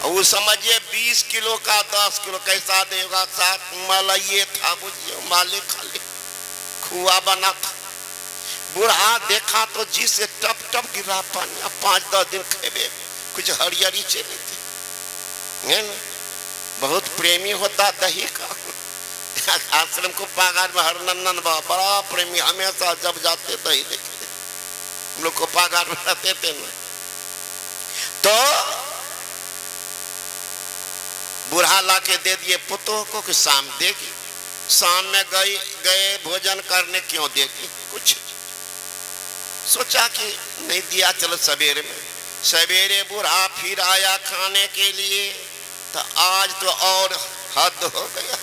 वो समझिए 20 किलो का 10 किलो कैसा देगा साथ मलाइए था, बुझिए माले खाले खुआ बना था। बूढ़ा देखा तो जी से टप टप गिरा पानी। अब 5-10 दिन खेबे कुछ हरियरी चले थे, बहुत प्रेमी होता दही का। आश्रम को पागार में हरनंदन बड़ा प्रेमी, हमेशा जब जाते दही देखते हम लोग को पागार में रहते थे ना। तो बूढ़ा ला के दे दिए पुतों को कि शाम देगी। शाम में गए भोजन करने, क्यों देगी, कुछ सोचा कि नहीं दिया, चलो सवेरे में। सवेरे बूढ़ा फिर आया खाने के लिए, तो आज तो और हद हो गया।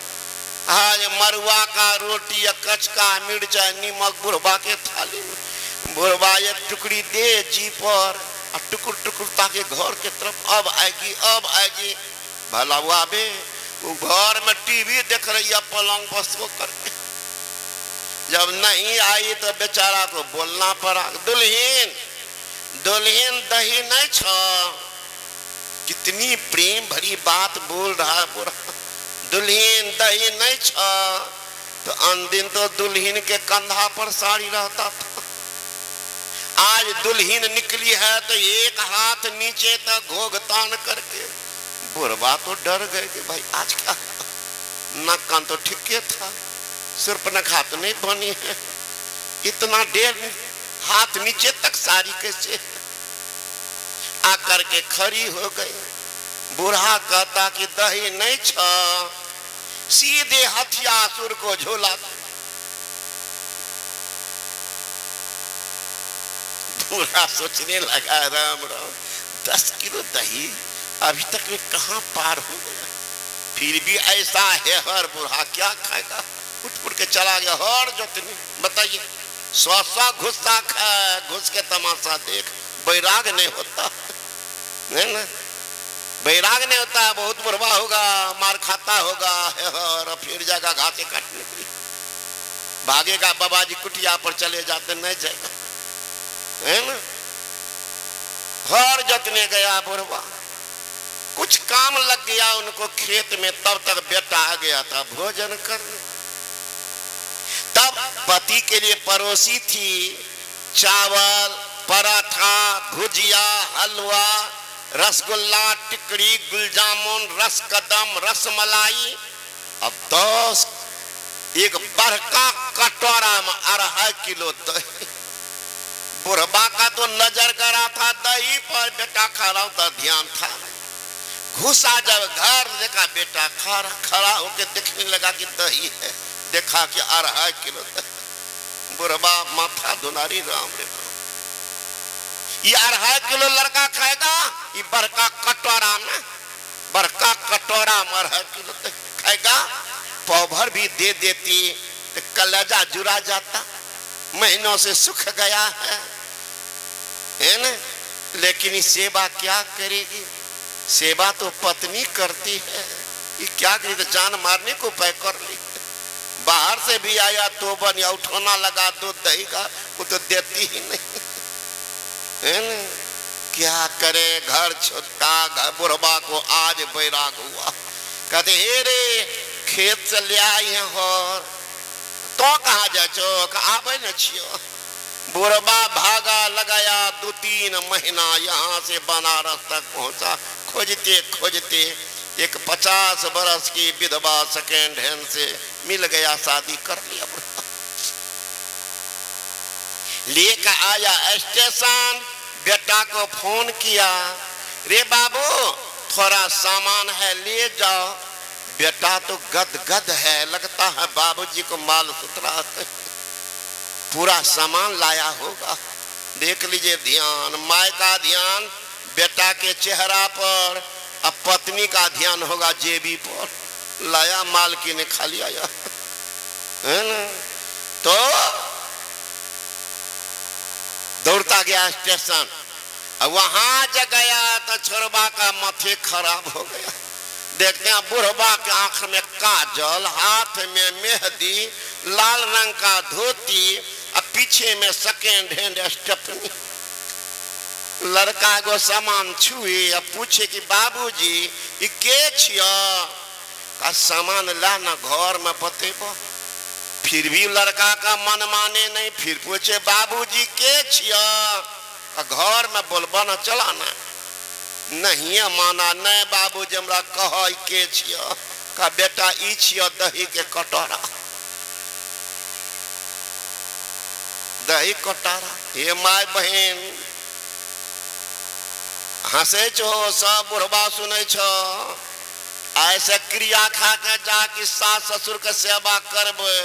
आज मरुआ का रोटी या कचका मिर्चा नीमक बुढ़वा के थाली में। बुढ़वा एक टुकड़ी दे जी पर, और टुकुर टुकुर ताकि घर के तरफ अब आएगी अब आएगी। भला हुआ बे, वो घर में टीवी देख रही है पलंग पर सो करके। जब नहीं आई तो बेचारा को बोलना पड़ा, दुल्हन दुल्हन दही नहीं छो। कितनी प्रेम भरी बात बोल रहा है बुढ़ा, दुल्हन दही नहीं छो। तो अन दिन तो दुल्हन के कंधा पर साड़ी रहता था, आज दुल्हन निकली है तो एक हाथ नीचे तक घोघ तान करके। बुढ़वा तो डर गए कि भाई आज क्या, नाक कान तो ठीक था, सिर्फ नखा तो नहीं बनी है, इतना देर हाथ नीचे तक साड़ी कैसे। आकर के खड़ी हो गई। बूढ़ा कहता कि दही नहीं छा, सीधे हथियासुर को झोला। बूढ़ा सोचने लगा राम राम 10 किलो दही अभी तक में कहां पार हो गया। फिर भी ऐसा है हर बूढ़ा क्या खाएगा, उठ के चला गया। हर जोतनी बताइए, स्वा घुसा खाए, घुस के तमाशा देख, बैराग नहीं होता है ना, बैराग नहीं होता। बहुत बुढ़वा होगा, मार खाता होगा, और फिर जाएगा घासे काटने के लिए, भागेगा बाबा जी कुटिया पर चले जाते, नहीं जाएगा है ना। हर जोतने गया बुढ़वा, कुछ काम लग गया उनको खेत में, तब तक बेटा आ गया था भोजन करने। तब पति के लिए परोसी थी चावल, पराठा, भुजिया, हलवा, रसगुल्ला, टिकड़ी, गुलजामुन, रसकदम, रसमलाई। अब 10 एक बड़का कटोरा में 2.5 किलो दही। बुढ़बा का तो नजर गड़ा था दही पर, बेटा खा रहा हूं तो ध्यान था। घुसा जब घर देखा बेटा खड़ा होके देखने लगा कि दही है, देखा कि 2.5 किलो दही। बुढ़बा माथा दुनारी, राम रे राम, ये 2.5 किलो लड़का खाएगा, ये बड़का कटोरा में, बड़का कटोरा में 2.5 किलो दही खाएगा। पाव भर भी दे देती तो कलेजा जुड़ा जाता, महीनों से सूख गया है ना। लेकिन ये सेवा क्या करेगी, सेवा तो पत्नी करती है, ये क्या करी, तो जान मारने को उपाय कर ली। बाहर से भी आया तो बन उठोना लगा दूध दही का, वो तो देती ही नहीं है ना। क्या करे, घर छोटा, घर बुढ़बा को आज बैराग हुआ। कहते हे रे खेत से ले आई हो तो कहा जाचो, आबे न छियो। बुढ़बा भागा लगाया, 2-3 महीना यहाँ से बनारस तक पहुंचा। खोजते खोजते एक 50 बरस की विधवा सेकेंड हैंड से मिल गया, शादी कर लिया। लेकर आया स्टेशन, बेटा को फोन किया, रे बाबू थोड़ा सामान है ले जाओ। बेटा तो गदगद है, लगता है बाबूजी को माल सुथरा पूरा सामान लाया होगा। देख लीजिए ध्यान, माय का ध्यान बेटा के चेहरा पर, अब पत्नी का ध्यान होगा जेबी पर। लाया माल की ने खाली आया है ना। तो दौड़ता गया स्टेशन, वहां जग गया तो छोरबा का माथे खराब हो गया। देखते हैं बुढ़बा के आंख में काजल, हाथ में मेहंदी, लाल रंग का धोती, और पीछे में सेकेंड हैंड स्टेपनी। लड़का गो सामान छुए अब पूछे कि बाबूजी ये के छिया का सामान ला ना घर में बतेबो। फिर भी लड़का का मन माने नहीं, फिर पूछे बाबूजी के छिया का घर में बोलबा ना चलाना नहीं माना। नहीं बाबूजी हमरा कह के छिया का बेटा ई छिया दही के कटोरा, दही कटोरा। ये माय बहन हंसे छो, सब बुढ़वा सुने छो। ऐसे क्रिया खा के जा कि सास ससुर के सेवा करबे,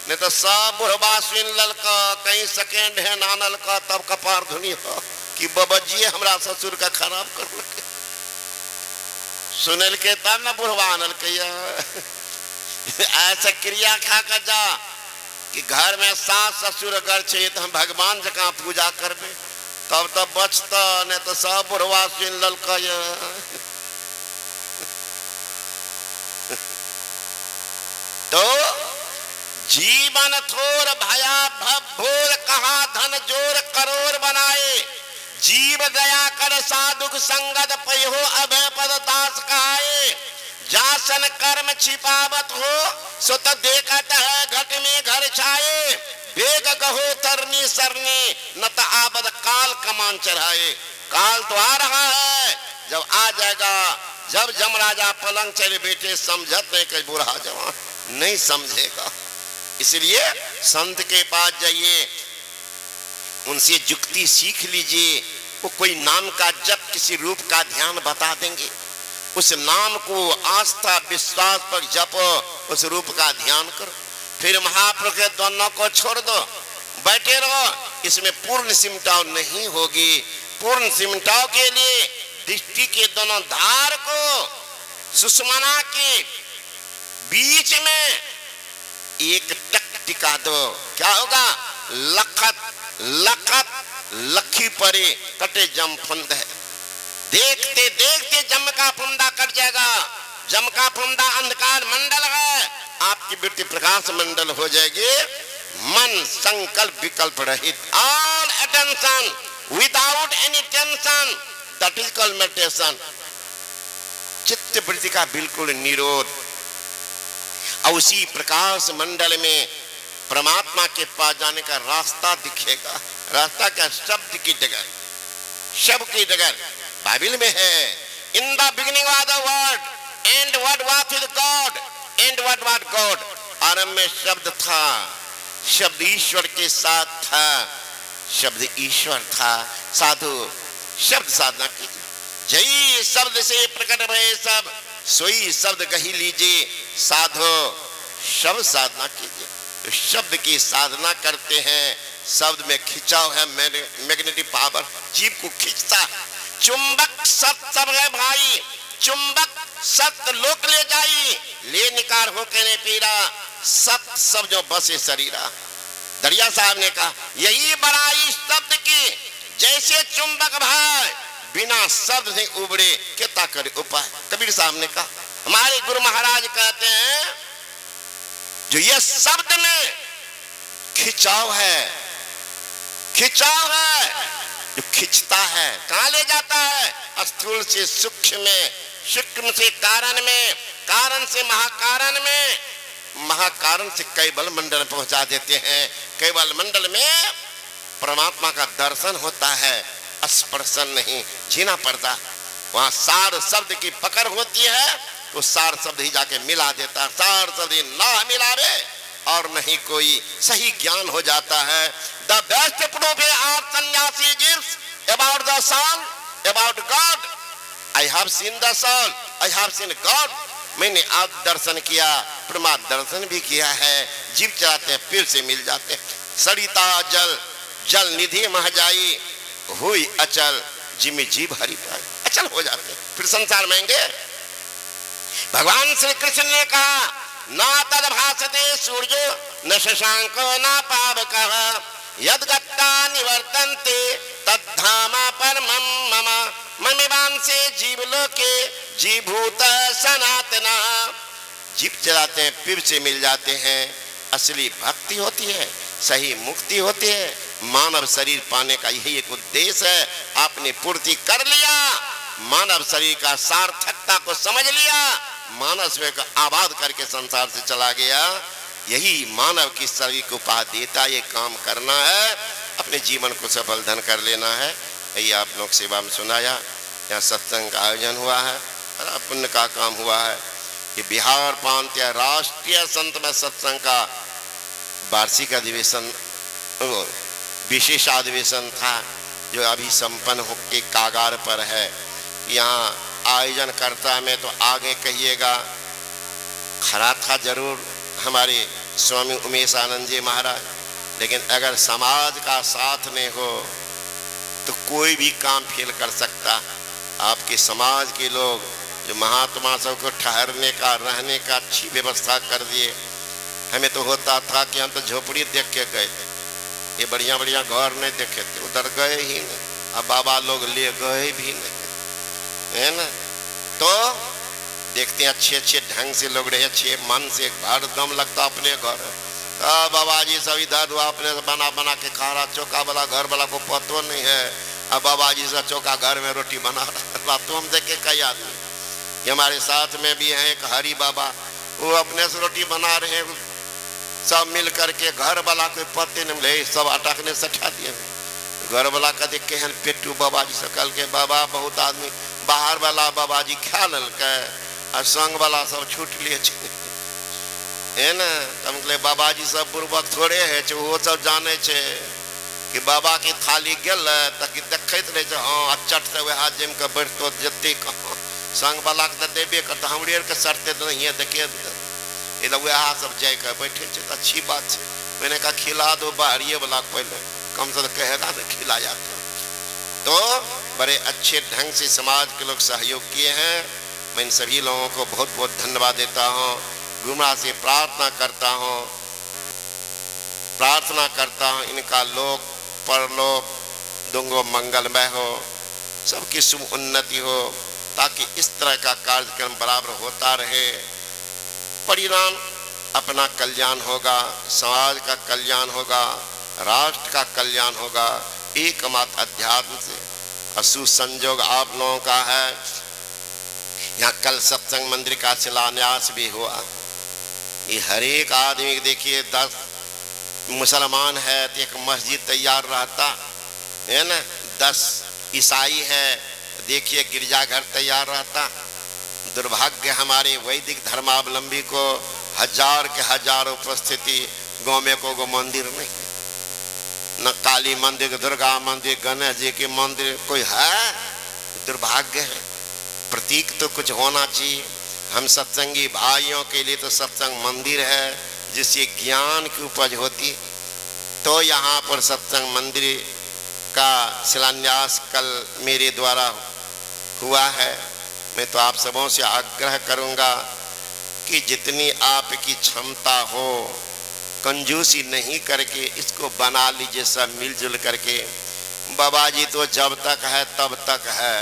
नहीं तो सब बुढ़वा सुन ललका कहीं सेकेंड हैंड आनल का तब कपार धुनी हो कि बबजिए हमरा ससुर का खराब कर लगे। सुनल के तब ना बुढ़वा आनल के ऐसे क्रिया खा के जा कि घर में सास ससुर अगर चाहिए तो हम भगवान जका पूजा करबे तब तो बचता, नहीं तो सब बुढ़वा सुन ललका। तो जीवन थोर भया भोर कहा धन जोर करोड़ बनाए। जीव दया कर साधुक संगत पयो अभय पद दास कहाए। जासन कर्म छिपावत हो सो तो देखत है घट में घर छाए। बेग गहो तरनी सरनी न तो आबद काल कमान चढ़ाए। काल तो आ रहा है, जब आ जाएगा, जब जमराजा पलंग चले बेटे समझत नहीं कि बूढ़ा जवान नहीं समझेगा। इसलिए संत के पास जाइए, उनसे जुक्ति सीख लीजिए। वो कोई नाम का जप किसी रूप का ध्यान बता देंगे, उस नाम को आस्था विश्वास पर जपो, उस रूप का ध्यान करो। फिर महाप्रभु के दोनों को छोड़ दो, बैठे रहो। इसमें पूर्ण सिमटाव नहीं होगी। पूर्ण सिमटाव के लिए दृष्टि के दोनों धार को सुषमना के बीच में एक टक टिका दो। क्या होगा? लखत लखत लखी परे कटे जम फंद है। देखते देखते जम का फंदा कट जाएगा। जम का फंदा अंधकार मंडल है, आपकी वृत्ति प्रकाश मंडल हो जाएगी। मन संकल्प विकल्प रहित, all attention without any tension, that is called meditation. चित्त वृत्ति का बिल्कुल निरोध। और उसी प्रकाश मंडल में परमात्मा के पास जाने का रास्ता दिखेगा। रास्ता क्या? शब्द की डगर, शब्द की डगर बाइबल में है। In the beginning was the word and word was with God and word was God. आरंभ में शब्द था, शब्द ईश्वर के साथ था, शब्द ईश्वर था। साधु शब्द साधना कीजिए। जय शब्द से प्रकट भय सब, सोई शब्द कही लीजिए। साधु शब्द साधना कीजिए। तो शब्द की साधना करते हैं, शब्द में खिंचाव है, मैग्नेटिक पावर जीव को खींचता है। चुंबक सत सब है भाई, चुंबक सत लोक ले जाई, ले निकार हो के ने पीरा, सत सब जो बसे शरीरा। दरिया साहब ने कहा यही बड़ाई शब्द की, जैसे चुंबक भाई बिना शब्द से उबड़े कितना करे उपाय। कबीर साहब ने कहा, हमारे गुरु महाराज कहते हैं जो ये शब्द में खिंचाव है, खिंचाव है, जो खिंचता है कहां ले जाता है? स्थूल से सूक्ष्म में, सूक्ष्म से कारण में, कारण से महाकारण में, महाकारण से कैवल मंडल पहुंचा देते हैं। कैवल मंडल में परमात्मा का दर्शन होता है, स्पर्शन नहीं, झीना पड़ता। वहां सार शब्द की पकड़ होती है तो सार शब्द ही जाके मिला देता है। सार शब्द ना मिलावे और नहीं कोई सही ज्ञान हो जाता है। The best proof our sannyasi gives about the soul, about God. I have seen the soul, I have seen God. मैंने आप दर्शन किया, परमात्मा दर्शन भी किया है। जीव चाहते हैं फिर से मिल जाते हैं। सरिता जल, जल निधि मह जाई, हुई अचल, जिमी जीव हरि पाए। अचल हो जाते हैं, फिर संसार महंगे। भगवान श्री कृष्ण ने कहा ना तद भासते सूर्यो न शशांको न पावकः, यद गत्ता निवर्तन्ते तद्धाम परमं मम, ममिवांसे जीवलोके जीभूत सनातना। जीव चलाते हैं फिर से मिल जाते हैं। असली भक्ति होती है, सही मुक्ति होती है। मानव शरीर पाने का यही एक उद्देश्य है। आपने पूर्ति कर लिया, मानव शरीर का सार्थकता को समझ लिया, मानव शरीर को आबाद करके संसार से चला गया। यही मानव की शरीर को पा देता, ये काम करना है, अपने जीवन को सफल धन कर लेना है। यही आप लोग सेवा में सुनाया। यहाँ सत्संग का आयोजन हुआ है, बड़ा पुण्य का काम हुआ है। ये बिहार प्रांत या राष्ट्रीय संत में सत्संग का वार्षिक अधिवेशन, विशेष अधिवेशन था, जो अभी संपन्न होके कागार पर है। यहाँ आयोजन करता में तो आगे कहिएगा, खरा था जरूर हमारे स्वामी उमेश आनंद जी महाराज, लेकिन अगर समाज का साथ नहीं हो तो कोई भी काम फेल कर सकता। आपके समाज के लोग जो महात्मा सबको ठहरने का, रहने का अच्छी व्यवस्था कर दिए। हमें तो होता था कि हम तो झोपड़ी देख के गए थे, ये बढ़िया बढ़िया घर नहीं देखे थे, उधर गए ही नहीं। अब बाबा लोग ले गए भी नहीं, है ना। तो देखते हैं अच्छे अच्छे ढंग से लोग रहे, अच्छे मन से, घर दम लगता अपने घर। बाबा जी सब इधर अपने बना बना के खा रहा, चौका वाला घर वाला को पतो नहीं है। अब बाबा जी से चौका घर में रोटी बना रहा, तो हम देखे कई आदमी। हमारे साथ में भी है एक हरी बाबा, वो अपने से रोटी बना रहे हैं, सब मिल करके, घर वाला कोई पते नहीं मिले, सब अटकने से ठा दिए। घर वाला का देख के हैं पेटू बाबा जी से कल के बाबा, बहुत आदमी बाहर वाला बाबा जी खा ललके और संग वाला सब छूट लिए है ना। तब बाबा जी सब बुर्बक थोड़े है, वो सब जाने छे कि बाबा की थाली गेल ताकि देखते रहे, हाँ चट से वह जिम के बैठतो जते संग वाला के देबे करता, हमरे के सरते नहीं है देखिए, वह सब जाकर बैठे थे। तो अच्छी बात है। मैंने कहा खिला दो बाहरिए वाला, पहले कम से कम कहेगा ना खिला जाता। तो बड़े अच्छे ढंग से समाज के लोग सहयोग किए हैं। मैं इन सभी लोगों को बहुत बहुत धन्यवाद देता हूँ। गुरुमहाराज से प्रार्थना करता हूँ इनका लोक परलोक दोनों मंगलमय हो, सबकी शुभ उन्नति हो, ताकि इस तरह का कार्यक्रम बराबर होता रहे। परिणाम अपना कल्याण होगा, समाज का कल्याण होगा, राष्ट्र का कल्याण होगा, एकमात्र अध्यात्म से। असु संजोग आप लोगों का है। यहाँ कल सत्संग मंदिर का शिलान्यास भी हुआ। ये हर एक आदमी देखिए, 10 मुसलमान है तो एक मस्जिद तैयार रहता है ना, 10 ईसाई है देखिए गिरजाघर तैयार रहता। दुर्भाग्य हमारे वैदिक धर्मावलंबी को हजार के हजार उपस्थिति, गाँव में को मंदिर नहीं, न काली मंदिर, दुर्गा मंदिर, गणेश जी के मंदिर कोई है। दुर्भाग्य है। प्रतीक तो कुछ होना चाहिए। हम सत्संगी भाइयों के लिए तो सत्संग मंदिर है, जिससे ज्ञान की उपज होती। तो यहाँ पर सत्संग मंदिर का शिलान्यास कल मेरे द्वारा हुआ है। मैं तो आप सबों से आग्रह करूँगा कि जितनी आपकी क्षमता हो, कंजूसी नहीं करके इसको बना लीजिए, सब मिलजुल करके। बाबा जी तो जब तक है तब तक है,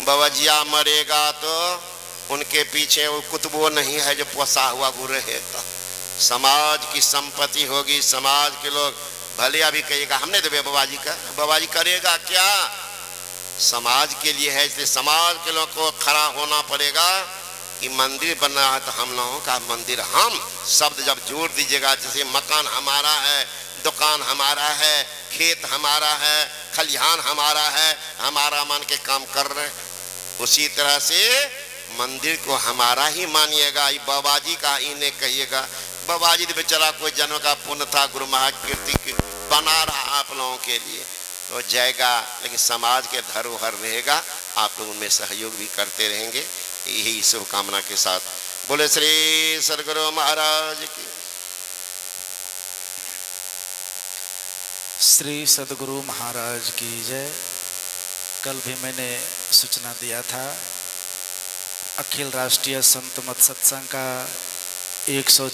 बाबा जिया मरेगा तो उनके पीछे वो कुतुबो नहीं है जो पोसा हुआ गुरु है। तो समाज की संपत्ति होगी, समाज के लोग भले अभी कहिएगा हमने तो बाबा जी का, बाबा जी करेगा क्या, समाज के लिए है। इसलिए समाज के लोग को खड़ा होना पड़ेगा कि मंदिर बना है तो हम लोगों का मंदिर। हम शब्द जब जोड़ दीजिएगा, जैसे मकान हमारा है, दुकान हमारा है, खेत हमारा है, खलिहान हमारा है, हमारा मान के काम कर रहे, उसी तरह से मंदिर को हमारा ही मानिएगा। ये बाबा जी का इन्हें कहिएगा। बाबा जी बेचारा कोई जन्म का पुण्य था, गुरु महाराज कीर्ति बना रहा आप लोगों के लिए तो जाएगा, लेकिन समाज के धरोहर रहेगा। आप लोग उनमें सहयोग भी करते रहेंगे। यही शुभकामना के साथ बोले श्री सदगुरु महाराज की। श्री सदगुरु महाराज की जय। कल भी मैंने सूचना दिया था, अखिल राष्ट्रीय संत मत सत्संग का 100